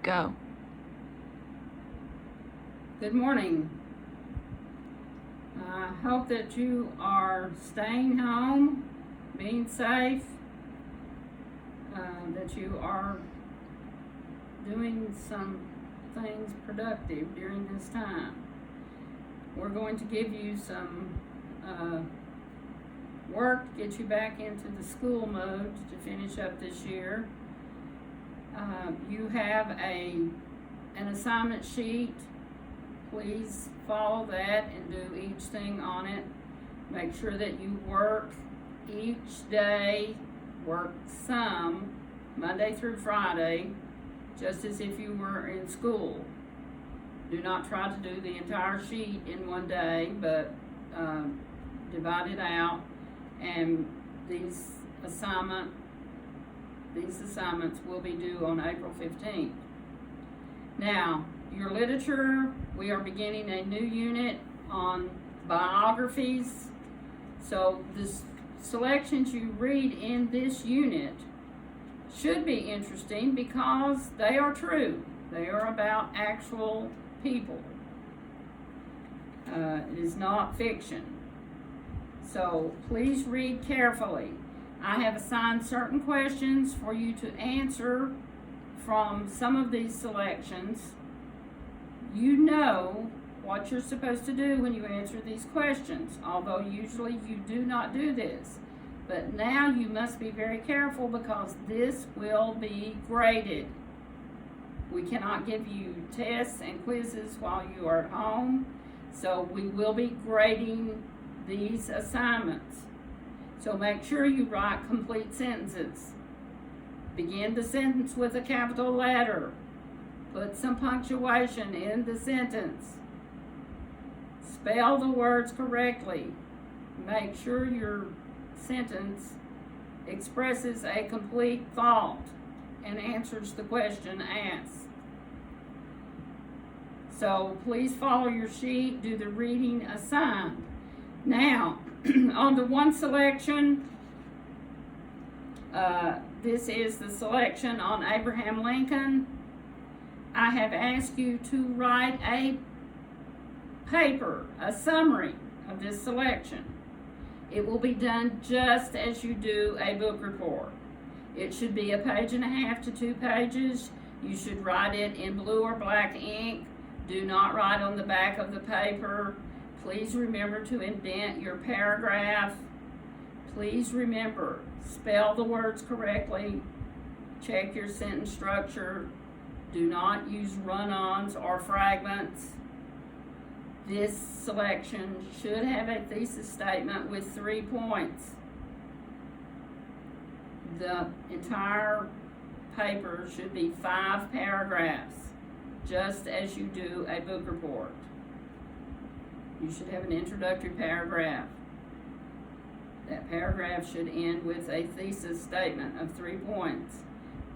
Go. Good morning. I hope that you are staying home, being safe, that you are doing some things productive during this time. We're going to give you some work to get you back into the school mode to finish up this year. You have an assignment sheet. Please follow that and do each thing on it. Make sure that you work each day, work some, Monday through Friday, just as if you were in school. Do not try to do the entire sheet in one day, but divide it out, and these assignments will be due on April 15th. Now, your literature, we are beginning a new unit on biographies. So the selections you read in this unit should be interesting because they are true. They are about actual people. It is not fiction. So please read carefully. I have assigned certain questions for you to answer from some of these selections. You know what you're supposed to do when you answer these questions, although usually you do not do this. But now you must be very careful because this will be graded. We cannot give you tests and quizzes while you are at home, so we will be grading these assignments. So make sure you write complete sentences. Begin the sentence with a capital letter. Put some punctuation in the sentence. Spell the words correctly. Make sure your sentence expresses a complete thought and answers the question asked. So please follow your sheet, do the reading assigned. Now, on the one selection, this is the selection on Abraham Lincoln. I have asked you to write a paper, a summary of this selection. It will be done just as you do a book report. It should be 1.5 pages to 2 pages. You should write it in blue or black ink. Do not write on the back of the paper. Please remember to indent your paragraph. Please remember, spell the words correctly. Check your sentence structure. Do not use run-ons or fragments. This selection should have a thesis statement with 3 points. The entire paper should be 5 paragraphs, just as you do a book report. You should have an introductory paragraph. That paragraph should end with a thesis statement of 3 points.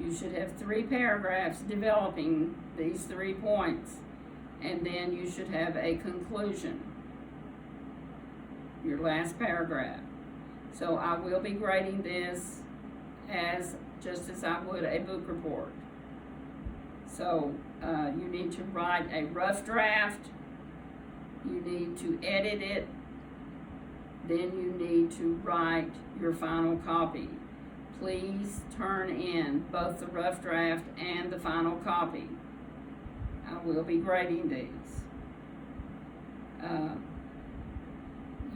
You should have 3 paragraphs developing these 3 points, and then you should have a conclusion, your last paragraph. So I will be grading this just as I would a book report. So you need to write a rough draft, you need to edit it, then you need to write your final copy. Please turn in both the rough draft and the final copy. I will be grading these.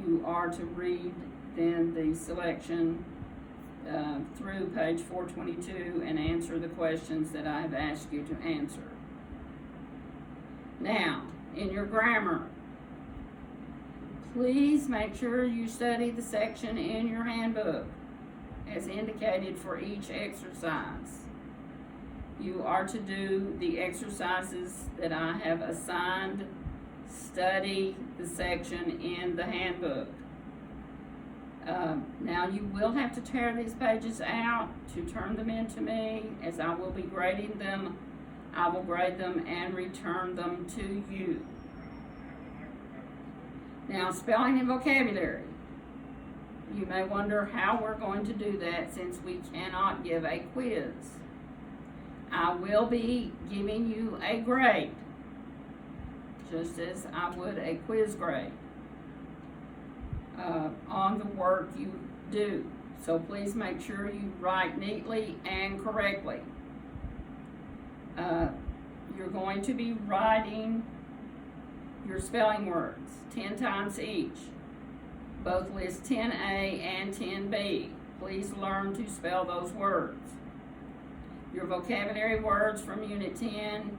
You are to read then the selection through page 422 and answer the questions that I have asked you to answer. Now, in your grammar, please make sure you study the section in your handbook as indicated for each exercise. You are to do the exercises that I have assigned. Study the section in the handbook. Now you will have to tear these pages out to turn them into me. As I will be grading them, I will grade them and return them to you. Now, spelling and vocabulary. You may wonder how we're going to do that since we cannot give a quiz. I will be giving you a grade, just as I would a quiz grade, on the work you do. So please make sure you write neatly and correctly. You're going to be writing your spelling words 10 times each, both list 10A and 10B. Please learn to spell those words. Your vocabulary words from Unit 10,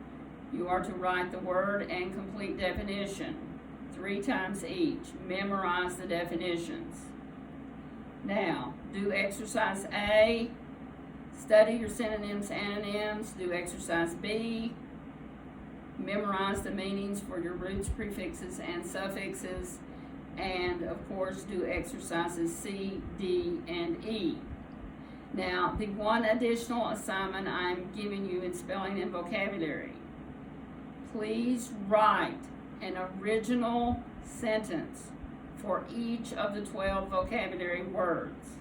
you are to write the word and complete definition 3 times each. Memorize the definitions. Now, do exercise A, study your synonyms, antonyms. Do exercise B, memorize the meanings for your roots, prefixes, and suffixes. And of course, do exercises C, D, and E. Now, the one additional assignment I'm giving you in spelling and vocabulary, please write an original sentence for each of the 12 vocabulary words.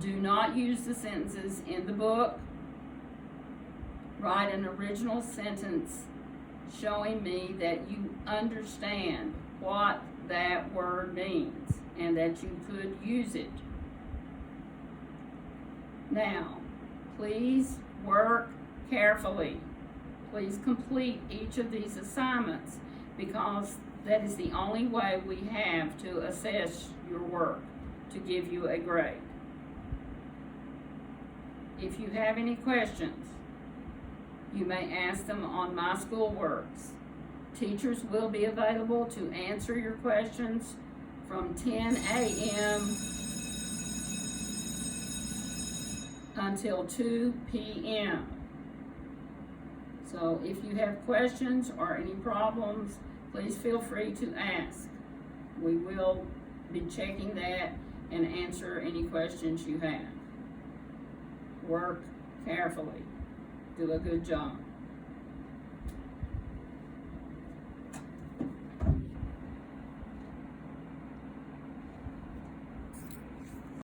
Do not use the sentences in the book. Write an original sentence showing me that you understand what that word means and that you could use it. Now, please work carefully. Please complete each of these assignments, because that is the only way we have to assess your work, to give you a grade. If you have any questions, you may ask them on My School Works. Teachers will be available to answer your questions from 10 a.m. until 2 p.m. So if you have questions or any problems, please feel free to ask. We will be checking that and answer any questions you have. Work carefully. Do a good job.